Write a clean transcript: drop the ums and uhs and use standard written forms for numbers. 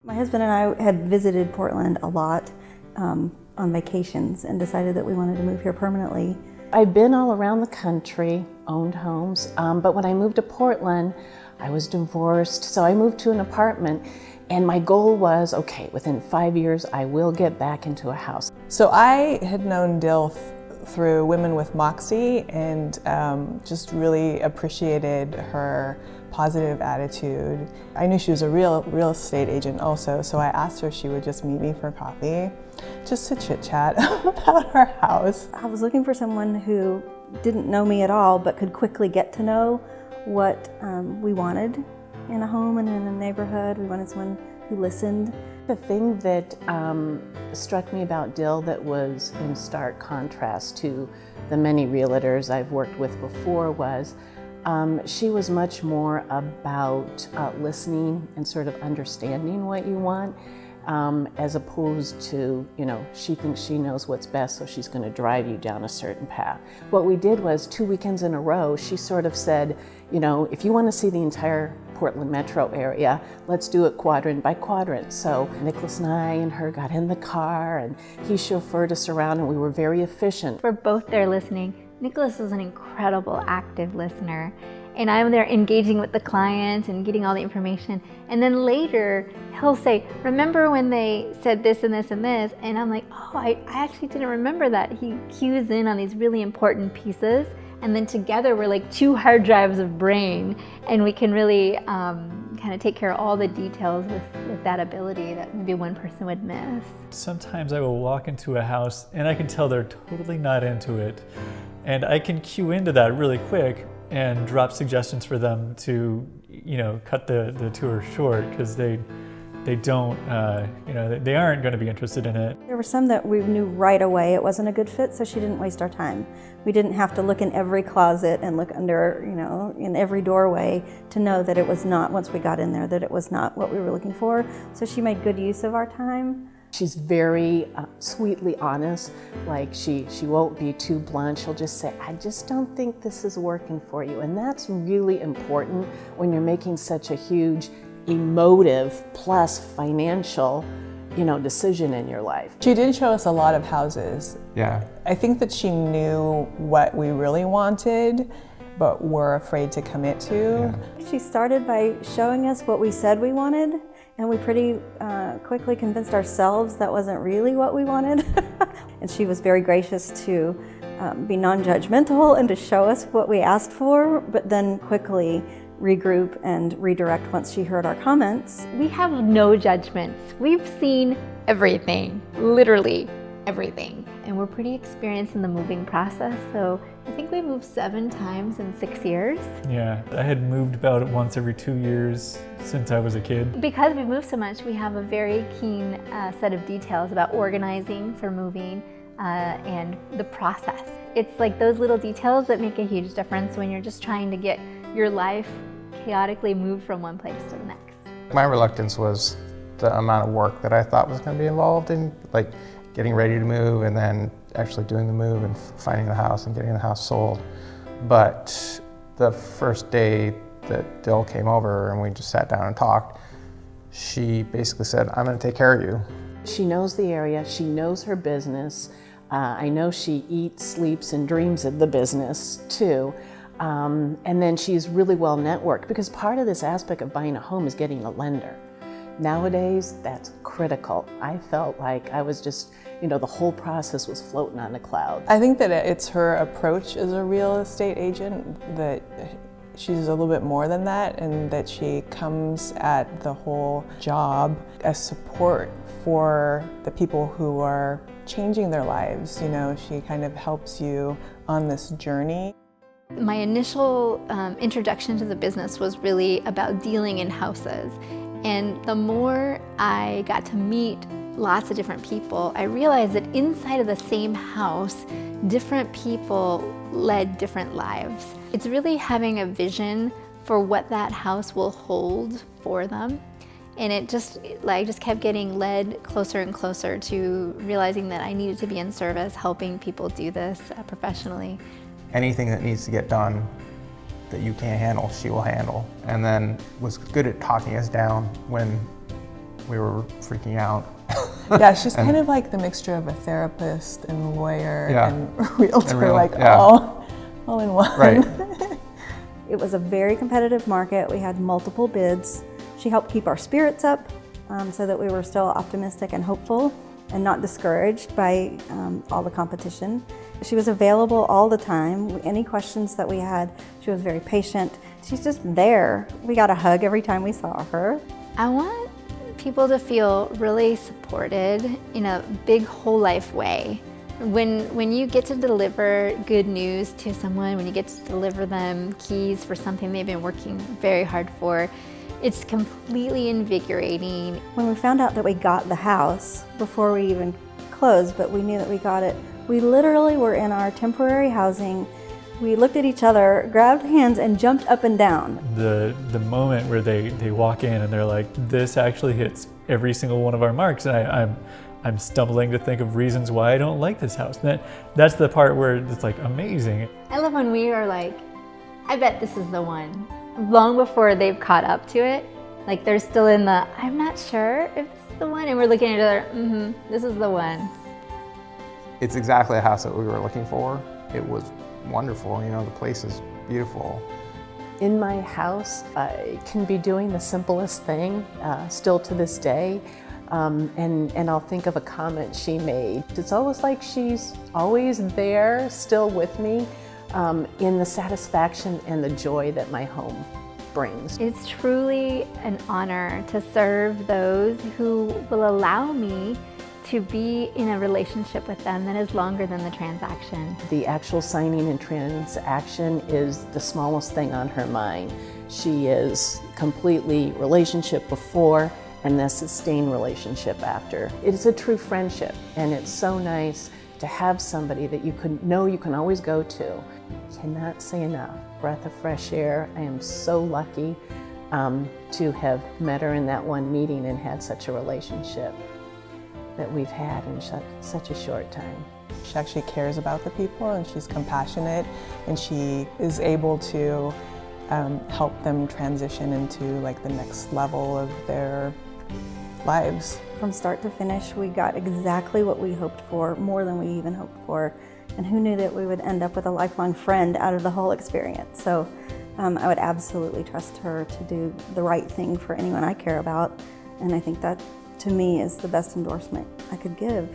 My husband and I had visited Portland a lot on vacations and decided that we wanted to move here permanently. I've been all around the country, owned homes, but when I moved to Portland, I was divorced, so I moved to an apartment, and my goal was, okay, within 5 years, I will get back into a house. So I had known Dill through Women with Moxie and just really appreciated her positive attitude. I knew she was a real estate agent also, so I asked her if she would just meet me for coffee, just to chit chat about her house. I was looking for someone who didn't know me at all, but could quickly get to know what we wanted in a home and in a neighborhood. We wanted someone who listened. The thing that struck me about Dill that was in stark contrast to the many realtors I've worked with before was she was much more about listening and sort of understanding what you want, as opposed to, she thinks she knows what's best, so she's going to drive you down a certain path. What we did was 2 weekends in a row, she sort of said, if you want to see the entire Portland metro area, let's do it quadrant by quadrant. So Nicholas and I and her got in the car and he chauffeured us around and we were very efficient. We're both there listening. Nicholas is an incredible active listener, and I'm there engaging with the client and getting all the information. And then later he'll say, remember when they said this and this and this? And I'm like, oh, I actually didn't remember that. He cues in on these really important pieces. And then together we're like two hard drives of brain, and we can really kind of take care of all the details with that ability that maybe one person would miss. Sometimes I will walk into a house and I can tell they're totally not into it. And I can cue into that really quick and drop suggestions for them to, cut the tour short, because they don't, they aren't going to be interested in it. There were some that we knew right away it wasn't a good fit, so she didn't waste our time. We didn't have to look in every closet and look under, in every doorway to know that it was not, once we got in there, that it was not what we were looking for. So she made good use of our time. She's very sweetly honest, like she won't be too blunt. She'll just say, I just don't think this is working for you. And that's really important when you're making such a huge emotive plus financial, decision in your life. She did show us a lot of houses. Yeah. I think that she knew what we really wanted, but were afraid to commit to. Yeah. She started by showing us what we said we wanted, and we pretty quickly convinced ourselves that wasn't really what we wanted. And she was very gracious to be non-judgmental and to show us what we asked for, but then quickly regroup and redirect once she heard our comments. We have no judgments. We've seen everything, literally everything. And we're pretty experienced in the moving process, so I think we moved 7 times in 6 years. Yeah, I had moved about once every 2 years since I was a kid. Because we moved so much, we have a very keen set of details about organizing for moving and the process. It's like those little details that make a huge difference when you're just trying to get your life chaotically moved from one place to the next. My reluctance was the amount of work that I thought was going to be involved in, like getting ready to move and then actually doing the move and finding the house and getting the house sold. But the first day that Dill came over and we just sat down and talked, she basically said, I'm going to take care of you. She knows the area, she knows her business. I know she eats, sleeps, and dreams of the business too. And then she's really well networked, because part of this aspect of buying a home is getting a lender. Nowadays, that's critical. I felt like I was just, the whole process was floating on a cloud. I think that it's her approach as a real estate agent, that she's a little bit more than that, and that she comes at the whole job as support for the people who are changing their lives. She kind of helps you on this journey. My initial introduction to the business was really about dealing in houses. And the more I got to meet lots of different people, I realized that inside of the same house, different people led different lives. It's really having a vision for what that house will hold for them. And I just kept getting led closer and closer to realizing that I needed to be in service, helping people do this professionally. Anything that needs to get done that you can't handle, she will handle. And then was good at talking us down when we were freaking out. Yeah, she's kind of like the mixture of a therapist and lawyer Yeah. and realtor, yeah. all in one. Right. It was a very competitive market. We had multiple bids. She helped keep our spirits up so that we were still optimistic and hopeful and not discouraged by all the competition. She was available all the time. Any questions that we had, she was very patient. She's just there. We got a hug every time we saw her. I want people to feel really supported in a big whole life way. When you get to deliver good news to someone, when you get to deliver them keys for something they've been working very hard for, it's completely invigorating. When we found out that we got the house before we even closed, but we knew that we got it, we literally were in our temporary housing. We looked at each other, grabbed hands, and jumped up and down. The moment where they walk in and they're like, this actually hits every single one of our marks, and I'm stumbling to think of reasons why I don't like this house. That's the part where it's like amazing. I love when we are like, I bet this is the one. Long before they've caught up to it, like they're still in the, I'm not sure if this is the one, and we're looking at each other, this is the one. It's exactly a house that we were looking for. It was wonderful, you know, the place is beautiful. In my house, I can be doing the simplest thing still to this day. And I'll think of a comment she made. It's almost like she's always there, still with me, in the satisfaction and the joy that my home brings. It's truly an honor to serve those who will allow me to be in a relationship with them that is longer than the transaction. The actual signing and transaction is the smallest thing on her mind. She is completely relationship before and the sustained relationship after. It's a true friendship, and it's so nice to have somebody that you can always go to. Cannot say enough. Breath of fresh air. I am so lucky to have met her in that one meeting and had such a relationship that we've had in such a short time. She actually cares about the people, and she's compassionate, and she is able to help them transition into like the next level of their lives. From start to finish, we got exactly what we hoped for, more than we even hoped for. And who knew that we would end up with a lifelong friend out of the whole experience? So I would absolutely trust her to do the right thing for anyone I care about. And I think that, to me, is the best endorsement I could give.